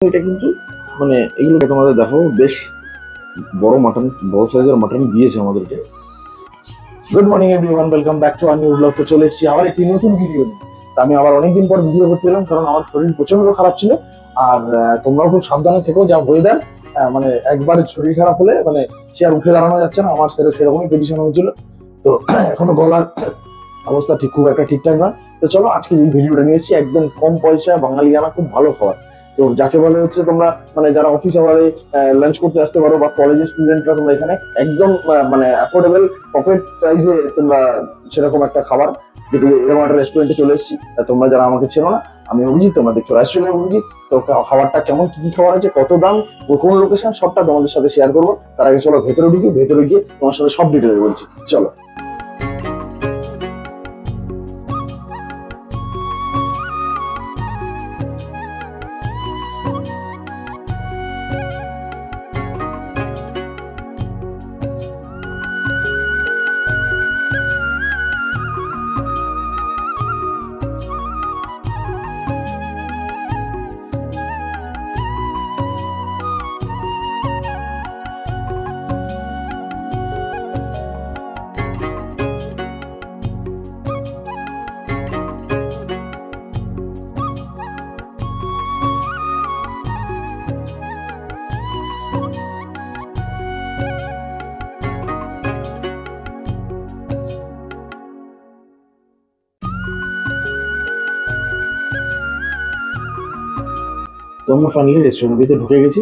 এটা কিন্তু মানে এগুলোকে তোমাদের দেখাবো, বেশ বড় মাটন, বড় সাইজের মাটন দিয়েছে আমাদেরকে। Good morning everyone, welcome back to our new blog. তো চলে এসেছি আবার একটি নতুন ভিডিও নিয়ে। আমি আবার অনেকদিন পর ভিডিও করতে এলাম, কারণ আমার শরীর প্রচন্ড খারাপ ছিল। আর তোমরাও খুব সাবধানে থেকো, যা ওয়েদার, মানে একবার শরীর খারাপ হলে মানে সে আর উঠে দাঁড়ানো যাচ্ছে না। আমার সেরকমই পজিশন হয়েছিল। তো এখনো গলার অবস্থা খুব একটা ঠিকঠাক না। তো চলো আজকে যে ভিডিওটা নিয়ে এসেছি, একদম কম পয়সা বাঙালিয়ানা খুব ভালো খাবার। তো যাকে বলে হচ্ছে তোমরা মানে যারা অফিস আওয়ারে লাঞ্চ করতে আসতে পারো, বা কলেজের স্টুডেন্টরা, তোমরা এখানে একদম মানে অ্যাফোর্ডেবল পকেট প্রাইসে তোমরা সেরকম একটা খাবার, যেটি এরকম একটা রেস্টুরেন্টে চলে এসেছি। তোমরা যারা আমাকে চেনো না, আমি অভিজিৎ, তোমরা দেখছো রেস্টুরেন্ট অভিজিৎ। তো খাবারটা কেমন, কি কি খাবার আছে, কত দাম, কোন লোকেশন, সবটা তোমাদের সাথে শেয়ার করবো। তার আগে চলো ভেতরে ঢুকি, ভেতরে গিয়ে তোমার সাথে সব ডিটেল বলছি। চলো। তো আমরা ফাইনালি রেস্টুরেন্টের ভিতরে ঢুকে গেছি।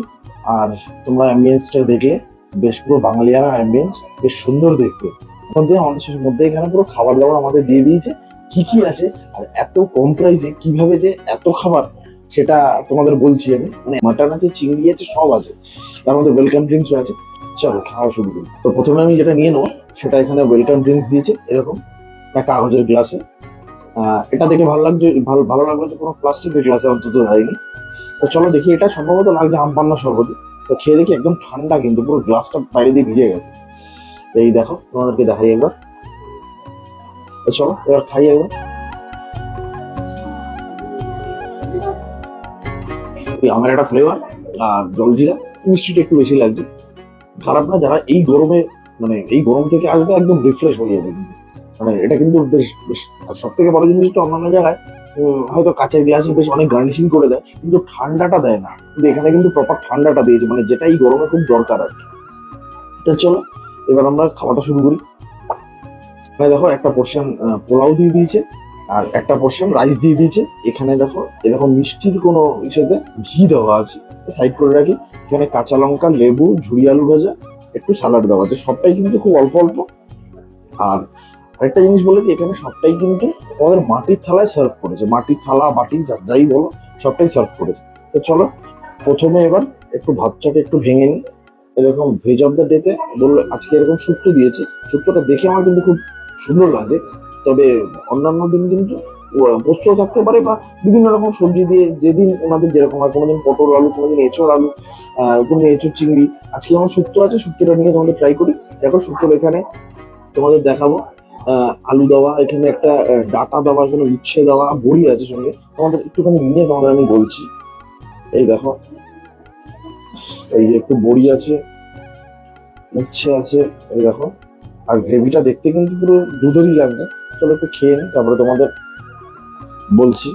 আর তোমরা অ্যাম্বিয়েন্সটা দেখলে, বেশ পুরো বাঙালিয়ানা অ্যাম্বিয়েন্স, বেশ সুন্দর দেখতে। মধ্যে আমাদের শেষের মধ্যে এখানে পুরো খাবার দাবার আমাদের দিয়ে দিয়েছে, কি কি আছে আর এত কম প্রাইসে কিভাবে যে এত খাবার, সেটা তোমাদের বলছি আমি। মানে মাটন আছে, চিংড়ি আছে, সব আছে, তার মধ্যে ওয়েলকাম ড্রিঙ্কসও আছে। চলো খাওয়া শুরু করি। তো প্রথমে আমি যেটা নিয়ে নেবো, সেটা এখানে ওয়েলকাম ড্রিঙ্কস দিয়েছে এরকম একটা কাগজের গ্লাসে। এটা দেখে ভালো লাগছে, ভালো লাগলো যে কোনো প্লাস্টিকের গ্লাসে অন্তত দেয়নি। তো চলো দেখি, এটা সম্ভবত লাগছে আম পান্না শরবত। তো খেয়ে দেখি, একদম ঠান্ডা, কিন্তু পুরো গ্লাসটা বাইরে দিয়ে ভিজে গেছে। তো এই দেখো, তোমাদেরকে দেখাই একবার। তো চলো এবার খাই একবার। আমার একটা ফ্লেভার আর জলজিরা, মিষ্টিটা একটু বেশি লাগছে, খারাপ না। যারা এই গরমে, মানে এই গরম থেকে আসবে, একদম রিফ্রেশ হয়ে যাবে কিন্তু। মানে এটা কিন্তু বেশ বেশ সব থেকে বড় জিনিসটা, অন্যান্য জায়গায় হয়তো কাঁচের গ্লাসে বেশ অনেক গার্নিশিং করে দেয়, কিন্তু ঠান্ডাটা দেয় না। কিন্তু এখানে কিন্তু প্রপার ঠান্ডাটা দিয়েছে, মানে যেটা এই গরমে খুব দরকার আর কি। তো চলো এবার আমরা খাওয়াটা শুরু করি। এখানে দেখো একটা পোর্শন পোলাও দিয়ে দিয়েছে, আর একটা পোর্শন রাইস দিয়ে দিয়েছে। এখানে দেখো এরকম মিষ্টির কোনো হিসেবে ঘি দেওয়া আছে, সাইড করে রাখি। এখানে কাঁচা লঙ্কা, লেবু, ঝুড়ি আলু ভাজা, একটু স্যালাড দেওয়া আছে, সবটাই কিন্তু খুব অল্প অল্প। আর আরেকটা জিনিস বলে দিই, এখানে সবটাই কিন্তু আমাদের মাটির থালায় সার্ভ করেছে, মাটির থালা, বাটি, যাই বলো, সবটাই সার্ভ করেছে। তো চলো প্রথমে এবার একটু ভাতটাকে একটু ভেঙে নিই। এরকম ভেজ অফ দ্য ডেতে বললো আজকে এরকম শুক্তো দিয়েছে। শুক্তোটা দেখে আমার কিন্তু খুব সুন্দর লাগে। তবে অন্যান্য দিন কিন্তু পোস্ত থাকতে পারে, বা বিভিন্ন রকম সবজি দিয়ে, যেদিন ওনাদের যেরকম হয়, কোনোদিন পটল আলু, কোনোদিন এঁচড় আলু, কোনোদিন এঁচড় চিংড়ি। আজকে আমার শুক্তো আছে, শুক্তোটা নিয়ে তোমাদের ট্রাই করি। দেখো শুক্তোর এখানে তোমাদের দেখাবো আলু দেওয়া, এখানে একটা ডাটা দেওয়া, এখানে উচ্ছে দেওয়া, বড়ি আছে সঙ্গে। তোমাদের একটুখানি নিয়ে তোমাদের আমি বলছি। এই দেখো, এই যে একটু বড়ি আছে, উচ্ছে আছে, এই দেখো। আর গ্রেভিটা দেখতে কিন্তু পুরো দুধেরই লাগছে। চলো একটু খেয়ে নিই, তারপরে তোমাদের বলছি।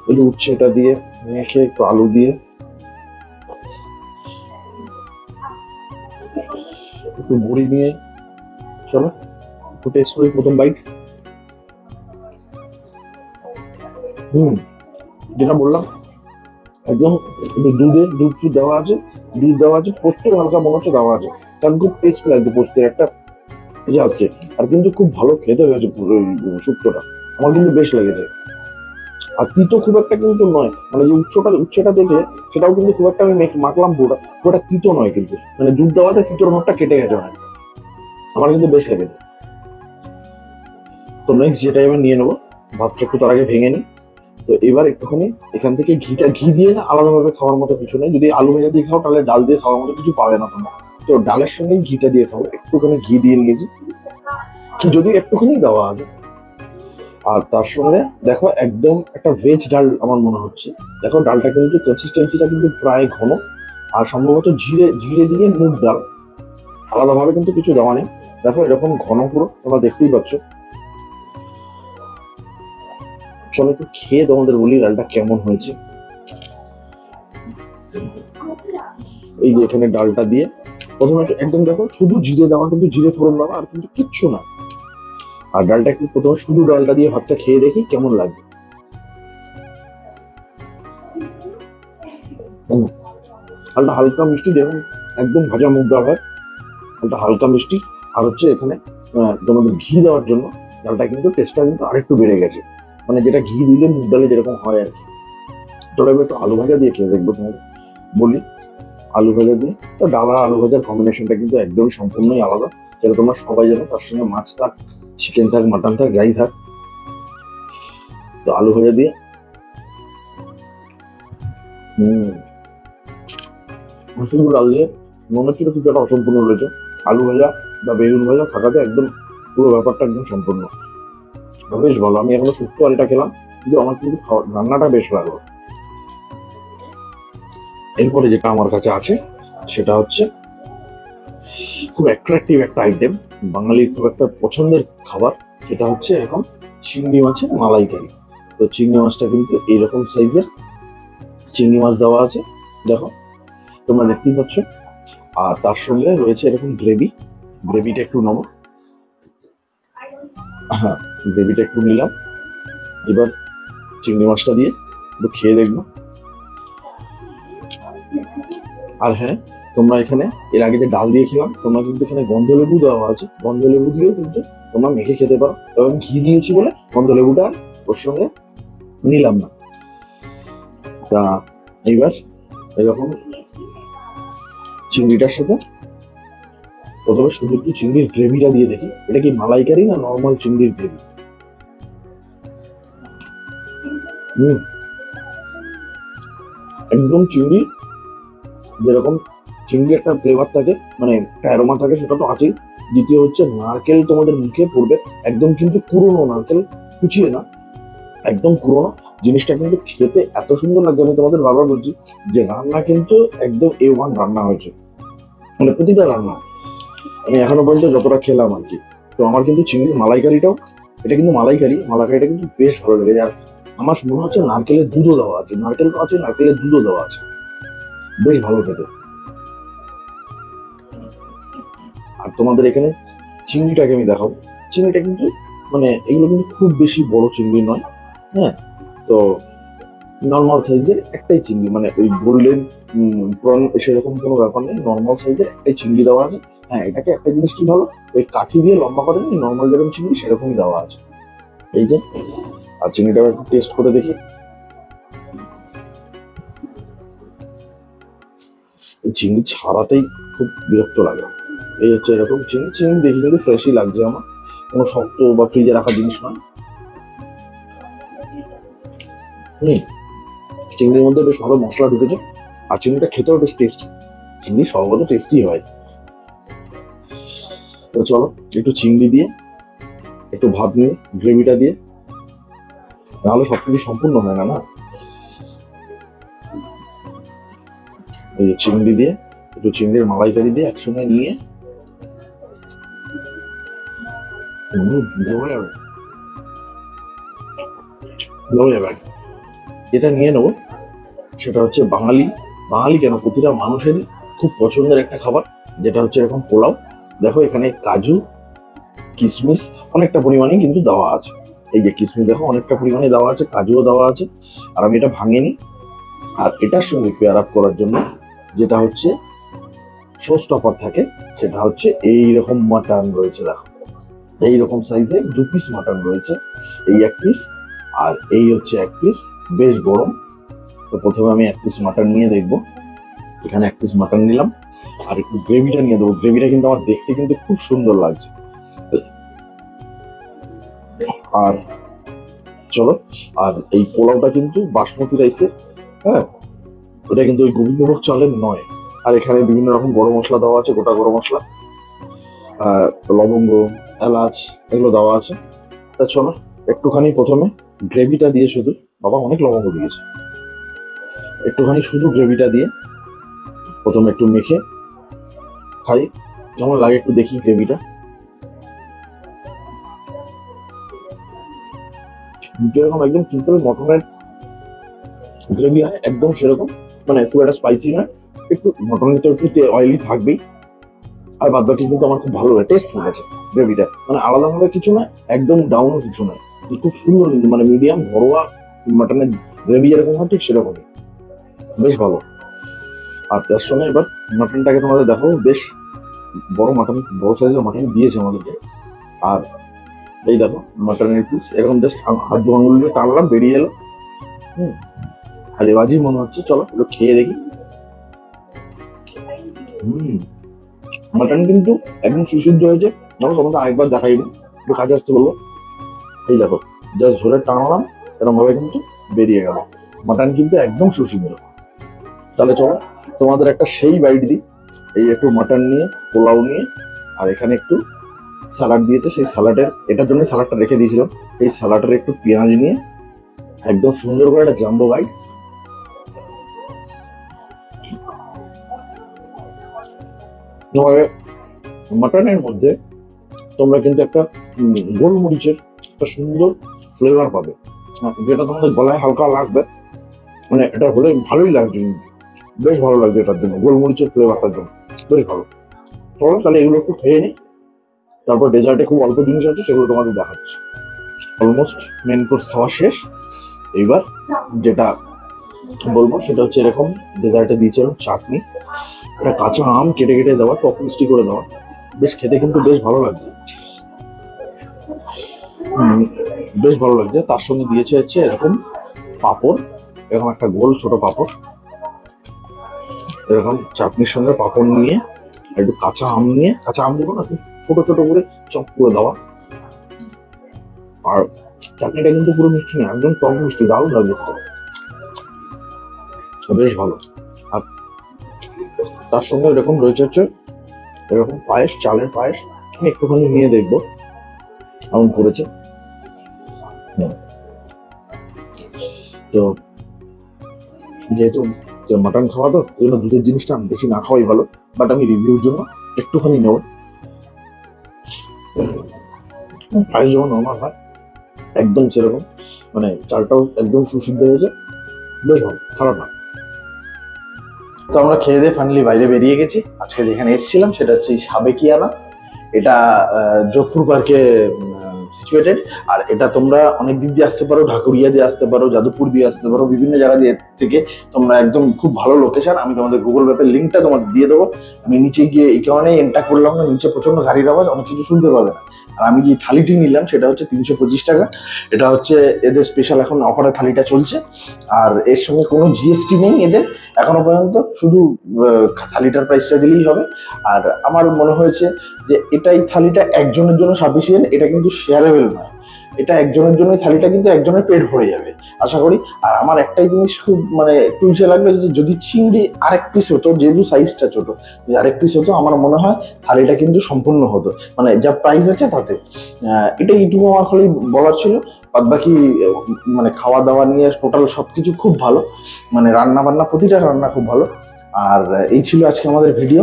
একটু উচ্ছেটা দিয়ে মেখে, একটু আলু দিয়ে, একটু বড়ি নিয়ে, চলো একটু টেস্ট করি প্রথম বাইট। যেটা বললাম, একদম দুধ দেওয়া আছে, পোস্ত হালকা মনে হচ্ছে দেওয়া আছে, কারণ খুব টেস্ট লাগছে পোস্তের একটা আসছে। আর কিন্তু খুব ভালো খেতে হয়েছে পুরো শুক্তোটা, আমার কিন্তু বেশ লেগেছে। আর তিতো খুব একটা কিন্তু নয়, মানে যে উচ্ছেটা দেখলে সেটাও কিন্তু খুব একটা, আমি মাখলাম পুরোটা তিতো নয় কিন্তু, মানে দুধ দেওয়াতে তিতোর ভাবটা কেটে গেছে অনেক। আমার কিন্তু বেশ লেগেছে। তো নেক্সট যেটা এবার নিয়ে নেবো, ভাতটা একটু তার আগে ভেঙে নিই। তো এবার একটুখানি এখান থেকে ঘি দিয়ে না, আলাদাভাবে খাওয়ার মতো কিছু নেই। যদি আলু ভেজা দিয়ে খাও, তাহলে ডাল দিয়ে খাওয়ার মতো কিছু পাবে না তোমরা। তো ডালের সঙ্গে ঘিটা দিয়ে খাও, একটুখানি ঘি দিয়ে নিয়েছি, কি যদিও একটুখানি দেওয়া আছে। আর তার সঙ্গে দেখো একদম একটা ভেজ ডাল আমার মনে হচ্ছে। দেখো ডালটা কিন্তু কনসিস্টেন্সিটা কিন্তু প্রায় ঘন, আর সম্ভবত জিরে জিরে দিয়ে মুগ ডাল, আলাদাভাবে কিন্তু কিছু দেওয়া নেই। দেখো এরকম ঘন পুরো, তোমরা দেখতেই পাচ্ছ। চলো একটু খেয়ে তোমাদের বলি ডালটা কেমন হয়েছে। এই যে এখানে ডালটা দিয়ে প্রথমে একদম দেখো শুধু জিরে দেওয়া, কিন্তু জিরে ফোড়ন দেওয়া আর কিন্তু কিচ্ছু না। আর ডালটা একটু প্রথমে শুধু ডালটা দিয়ে ভাতটা খেয়ে দেখি কেমন লাগবে। ডালটা হালকা মিষ্টি, যেরকম একদম ভাজা মুগ ডাল হয়, ডালটা হালকা মিষ্টি। আর হচ্ছে এখানে তোমাদের ঘি দেওয়ার জন্য ডালটা কিন্তু টেস্টটা কিন্তু আরেকটু বেড়ে গেছে, মানে যেটা ঘি দিলে মুগ ডালে যেরকম হয় আর কি। তোরা এবার একটু আলু ভাজা দিয়ে খেয়ে দেখবো তোমাদের বলি। আলু ভাজা দিয়ে তো ডাল আর আলু ভাজার কম্বিনেশনটা কিন্তু একদমই সম্পূর্ণই আলাদা, যেটা তোমরা সবাই জানো। তার সঙ্গে মাছ থাক, চিকেন থাক, মাটন থাক, যাই থাক। তো আলু ভাজা দিয়ে শুধু ডাল দিয়ে মনে হচ্ছিল কিছু একটা অসম্পূর্ণ রয়েছে। আলু ভাজা বা বেগুন ভাজা থাকাতে একদম পুরো ব্যাপারটা একদম সম্পূর্ণ। বেশ ভালো। আমি এখনো শুক্তো আলুটা খেলাম, কিন্তু আমার কিন্তু রান্নাটা বেশ লাগলো। এরপরে যেটা আমার কাছে আছে সেটা হচ্ছে খুব অ্যাট্রাকটিভ একটা আইটেম, বাঙালির খুব একটা পছন্দের খাবার। সেটা হচ্ছে এখন চিংড়ি মাছের মালাইকারি। তো চিংড়ি মাছটা কিন্তু এইরকম সাইজের চিংড়ি মাছ দেওয়া আছে, দেখো তোমরা দেখতেই পাচ্ছ। আর তার সঙ্গে রয়েছে এরকম গ্রেভি। গ্রেভিটা একটু নেবো, হ্যাঁ গ্রেভিটা একটু নিলাম। এবার চিংড়ি মাছটা দিয়ে একটু খেয়ে দেখবো। আর হ্যাঁ, তোমরা এখানে এর আগে যে ডাল দিয়ে খেলাম, তোমরা কিন্তু এখানে গন্ধলেবু দেওয়া আছে, গন্ধলেবু দিয়েও কিন্তু তোমরা মেখে খেতে পারো। এবং ঘি দিয়েছি বলে গন্ধলেবুটা ওর সঙ্গে নিলাম না। তা এইবার এরকম চিংড়িটার সাথে প্রথমে শুধু একটু চিংড়ির গ্রেভিটা দিয়ে দেখি, এটা কি মালাইকারি না নর্মাল চিংড়ির গ্রেভি। একদম চিংড়ি, যেরকম চিংড়ি একটা ফ্লেভার থাকে, মানে একটা অ্যারোমা থাকে, সেটা তো আছেই। দ্বিতীয় হচ্ছে নারকেল তোমাদের মুখে পড়বে, একদম কিন্তু পুরোনো নারকেল, কুচিয়ে না, একদম পুরোনো। জিনিসটা কিন্তু খেতে এত সুন্দর লাগবে, আমি তোমাদের বারবার বলছি যে রান্না কিন্তু একদম A1 রান্না হয়েছে, মানে প্রতিটা রান্না আমি এখনো পর্যন্ত যতটা খেলাম আর কি। তো আমার কিন্তু চিংড়ির মালাইকারিটাও, এটা কিন্তু মালাইকারিটা কিন্তু বেশ ভালো লেগেছে। আর আমার মনে হচ্ছে নারকেলের দুধও দেওয়া আছে, নারকেল তো আছে, নারকেলের দুধও দেওয়া আছে, বেশ ভালো খেতে। আর তোমাদের এখানে চিংড়িটাকে আমি দেখাবো। চিংড়িটা কিন্তু মানে এগুলো কিন্তু খুব বেশি বড় চিংড়ি নয়, হ্যাঁ। তো নর্মাল সাইজের একটাই চিংড়ি, মানে ওই গোল্ডেন প্রন সেরকম কোনো ব্যাপার নেই, নর্মাল সাইজের একটাই চিংড়ি দেওয়া আছে। হ্যাঁ, এটাকে একটা জিনিস কি ভালো, ওই কাঠি দিয়ে লম্বা করে নিই, নর্মাল যেরকম চিংড়ি সেরকমই দেওয়া আছে। এই যে, আর চিংড়িটা একটু টেস্ট করে দেখি। এই চিংড়ি ছাড়াতেই খুব বিরক্ত লাগে। এই হচ্ছে এরকম চিংড়ি, চিংড়ি দেখি কিন্তু ফ্রেশই লাগছে আমার, কোনো শক্ত বা ফ্রিজে রাখা জিনিস নয়। চিংড়ির মধ্যে বেশ ভালো মশলা ঢুকেছে, আর চিংড়িটা খেতেও বেশ টেস্টি। চিংড়ি স্বভাবত টেস্টি হয়। তো চলো একটু চিংড়ি দিয়ে একটু ভাত নিয়ে গ্রেভিটা দিয়ে, নাহলে সবকিছু সম্পূর্ণ হয় না। এই চিংড়ি দিয়ে একটু চিংড়ির মালাইকারি দিয়ে একসঙ্গে নিয়ে যেটা নিয়ে নেবো সেটা হচ্ছে বাঙালি কেন প্রতিটা মানুষেরই খুব পছন্দের একটা খাবার, যেটা হচ্ছে এরকম পোলাও। দেখো এখানে কাজু কিশমিশ অনেকটা পরিমাণে কিন্তু দেওয়া আছে। এই যে কিশমিশ দেখো অনেকটা পরিমাণে দেওয়া আছে, কাজুও দেওয়া আছে, আর আমি এটা ভাঙিনি। আর এটার সঙ্গে পেয়ার আপ করার জন্য যেটা হচ্ছে শো স্টপার থাকে, সেটা হচ্ছে এইরকম মাটন রয়েছে। দেখো এইরকম সাইজের 2 পিস মাটন রয়েছে, এই 1 পিস আর এই হচ্ছে 1 পিস, বেশ গরম। তো প্রথমে আমি 1 পিস মাটন নিয়ে দেখবো। এখানে 1 পিস মাটন নিলাম, আর একটু গ্রেভিটা নিয়ে দেবো। গ্রেভিটা কিন্তু আমার দেখতে কিন্তু খুব সুন্দর লাগছে। আর চলো, আর এই পোলাওটা কিন্তু বাসমতি রাইসের, হ্যাঁ, ওটা কিন্তু ওই গোবিন্দভোগ চালের নয়। আর এখানে বিভিন্ন রকম গরম মশলা দেওয়া আছে, গোটা গরম মশলা, লবঙ্গ, এলাচ, এগুলো দেওয়া আছে। তা চলো একটুখানি প্রথমে গ্রেভিটা দিয়ে শুধু, বাবা অনেক লবঙ্গ দিয়েছে, একটুখানি শুধু গ্রেভিটা দিয়ে প্রথমে একটু মেখে খাই, কেমন লাগে একটু দেখি গ্রেভিটা। যেরকম একদম সিম্পল মটনের গ্রেভি হয় একদম সেরকম, মানে খুব একটা স্পাইসি না, একটু মটনের তো একটু অয়েলি থাকবেই, আর বাদ বাকি কিন্তু আমার খুব ভালো লাগে, টেস্ট হয়ে গেছে গ্রেভিটা, মানে আলাদাভাবে কিছু না, একদম ডাউন কিছু না, খুব সুন্দর কিন্তু, মানে মিডিয়াম ঘরোয়া মাটনের গ্রেভি যেরকম হয় ঠিক সেরকমই, বেশ ভালো। আর তার সঙ্গে এবার মাটনটাকে তোমাদের দেখো, বেশ বড় মাটন, বড় সাইজের মাটন দিয়েছে আমাদেরকে। আর এই দেখো মাটনের পিস এরকম জাস্ট হাত দু আঙুল দিয়ে টানলাম, বেরিয়ে এলো। হাড়িবাজি মনে হচ্ছে, চলো একটু খেয়ে দেখি। মাটন কিন্তু একদম সুসিদ্ধ হয়েছে, যেমন তোমাদের আরেকবার দেখাইনি, একটু কাছে আসতে বলবো। এই দেখো জাস্ট ধরে টানলাম, এরকম ভাবে কিন্তু বেরিয়ে গেল, মাটন কিন্তু একদম সুসিদ্ধ। তাহলে চলো তোমাদের একটা সেই বাইট দিই, এই একটু মাটন নিয়ে, পোলাও নিয়ে, আর এখানে একটু স্যালাড দিয়েছে, সেই স্যালাডের, এটার জন্য স্যালাডটা রেখে দিয়েছিলাম, এই স্যালাডের একটু পেঁয়াজ নিয়ে একদম সুন্দর করে একটা জাম্বো বাইট। তোমাকে মাটনের মধ্যে তোমরা কিন্তু একটা গোলমরিচের একটা সুন্দর ফ্লেভার পাবে, যেটা তোমাদের গলায় হালকা লাগবে, মানে এটা হলে ভালোই লাগছে, বেশ ভালো লাগবে এটার জন্য, গোলমরিচের ফ্লেভারটার জন্য বেশ ভালো। চলো তাহলে এগুলো একটু খেয়ে নিই, তারপর ডেজার্টে খুব অল্প জিনিস আছে সেগুলো তোমাদের দেখাচ্ছি। অলমোস্ট মেন কোর্স খাওয়া শেষ, এইবার যেটা বলবো সেটা হচ্ছে এরকম ডেজার্টে দিয়েছিলাম চাটনি, এটা কাঁচা আম কেটে কেটে দেওয়া, টক মিষ্টি করে দেওয়া, বেশ খেতে কিন্তু বেশ ভালো লাগছে, বেশ ভালো লাগছে। তার সঙ্গে দিয়েছে হচ্ছে এরকম পাঁপড়, এরকম একটা গোল ছোট পাঁপড়, এরকম চাটনির সঙ্গে পাঁপড় নিয়ে, একটু কাঁচা আম নিয়ে, কাঁচা আম দেবো না, ছোট ছোট করে চপ করে দেওয়া। আর চাটনিটা কিন্তু পুরো মিষ্টি না, একদম টক মিষ্টি, দারুণ লাগবে, বেশ ভালো। আর তার সঙ্গে এরকম রয়েছে হচ্ছে এরকম পায়েস, চালের পায়েস, আমি একটুখানি নিয়ে দেখবো এমন করেছে। তো যেহেতু মাটন খাওয়া, তো এই জন্য দুধের জিনিসটা বেশি না খাওয়াই ভালো, বাট আমি রিভিউর জন্য একটুখানি নেব। পায়েস যেমন নর্মাল হয় একদম সেরকম, মানে চালটাও একদম সুসিদ্ধ হয়েছে, বেশ ভালো, খারাপ না। তো আমরা খেয়ে দিয়ে ফাইনালি বাইরে বেরিয়ে গেছি। আজকে যেখানে এসেছিলাম সেটা হচ্ছে সাবেকিয়ানা, এটা যোধপুর পার্কে সিচুয়েটেড। আর এটা তোমরা অনেক দিক দিয়ে আসতে পারো, ঢাকুরিয়া দিয়ে আসতে পারো, যাদবপুর দিয়ে আসতে পারো, বিভিন্ন জায়গা দিয়ে থেকে তোমরা, একদম খুব ভালো লোকেশন। আমি তোমাদের গুগল ম্যাপের লিঙ্কটা তোমাদের দিয়ে দেবো। আমি নিচে গিয়ে এই কারণে এন্টার করলাম না, নিচে প্রচন্ড গাড়ির আওয়াজ, অনেক কিছু শুনতে পাবে না। আর আমি যে থালিটি নিলাম সেটা হচ্ছে 325 টাকা, এটা হচ্ছে এদের স্পেশাল এখন অফারে থালিটা চলছে। আর এর সঙ্গে কোনো জিএসটি নেই এদের এখনো পর্যন্ত, শুধু থালিটার প্রাইসটা দিলেই হবে। আর আমার মনে হয়েছে যে এই থালিটা একজনের জন্য সাফিসিয়েন্ট, এটা কিন্তু শেয়ারেবল নয়, এটা একজনের জন্য, থালিটা কিন্তু একজনের পেট ভরে যাবে আশা করি। আর আমার একটাই জিনিস খুব মানে একটু ইচ্ছে লাগলো, যে যদি চিংড়ি আরেক পিস হতো, যেহেতু সাইজটা ছোট, আরেক পিস হতো, আমার মনে হয় থালিটা কিন্তু সম্পূর্ণ হতো, মানে যা প্রাইস আছে তাতে। এটা এইটুকু আমার খালি বলার ছিল, বাদ বাকি মানে খাওয়া দাওয়া নিয়ে টোটাল সবকিছু খুব ভালো, মানে রান্না বান্না, প্রতিটা রান্না খুব ভালো। আর এই ছিল আজকে আমাদের ভিডিও।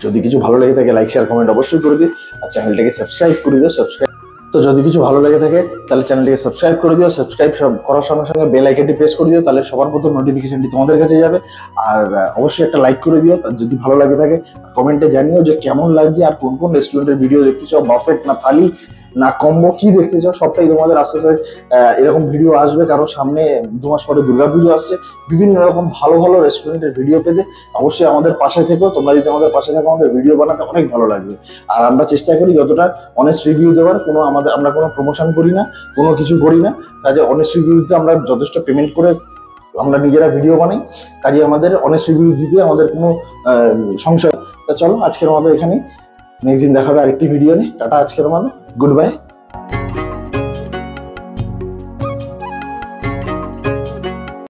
যদি কিছু ভালো লেগে থাকে লাইক শেয়ার কমেন্ট অবশ্যই করে দিও, আর চ্যানেলটাকে সাবস্ক্রাইব করে দিও। তো যদি কিছু ভালো লেগে থাকে তাহলে চ্যানেলটিকে সাবস্ক্রাইব করে দিও, সাবস্ক্রাইব করার সঙ্গে সঙ্গে বেল আইকনটি প্রেস করে দিও, তাহলে সবার প্রথম নোটিফিকেশনটি তোমাদের কাছে যাবে। আর অবশ্যই একটা লাইক করে দিও যদি ভালো লাগে থাকে, কমেন্টে জানিও যে কেমন লাগছে, আর কোন কোন রেস্টুরেন্টের ভিডিও দেখতে চাও, বাফেট না থালি না কম্বো, কি দেখতে চাও, সবটাই তোমাদের আস্তে আস্তে এরকম ভিডিও আসবে। কারণ সামনে 2 মাস পরে দুর্গাপুজো আসছে, বিভিন্ন রকম ভালো ভালো রেস্টুরেন্টের ভিডিও পেতে অবশ্যই আমাদের পাশে থেকো। তোমরা যদি আমাদের পাশে থাকো, আমাদের ভিডিও বানাতে অনেক ভালো লাগবে। আর আমরা চেষ্টা করি যতটা অনেস্ট রিভিউ দেওয়ার, আমরা কোনো প্রমোশন করি না, কোনো কিছু করি না, কাজে অনেস্ট রিভিউতে আমরা যথেষ্ট পেমেন্ট করে আমরা নিজেরা ভিডিও বানাই, কাজে আমাদের অনেস্ট রিভিউ দিতে আমাদের কোনো সংশয়। তা চলো আজকের মতো এখানে, নেক্সট দিন দেখাবে আরেকটি ভিডিও নিয়ে। টাটা, আজকের মতো গুড বাই।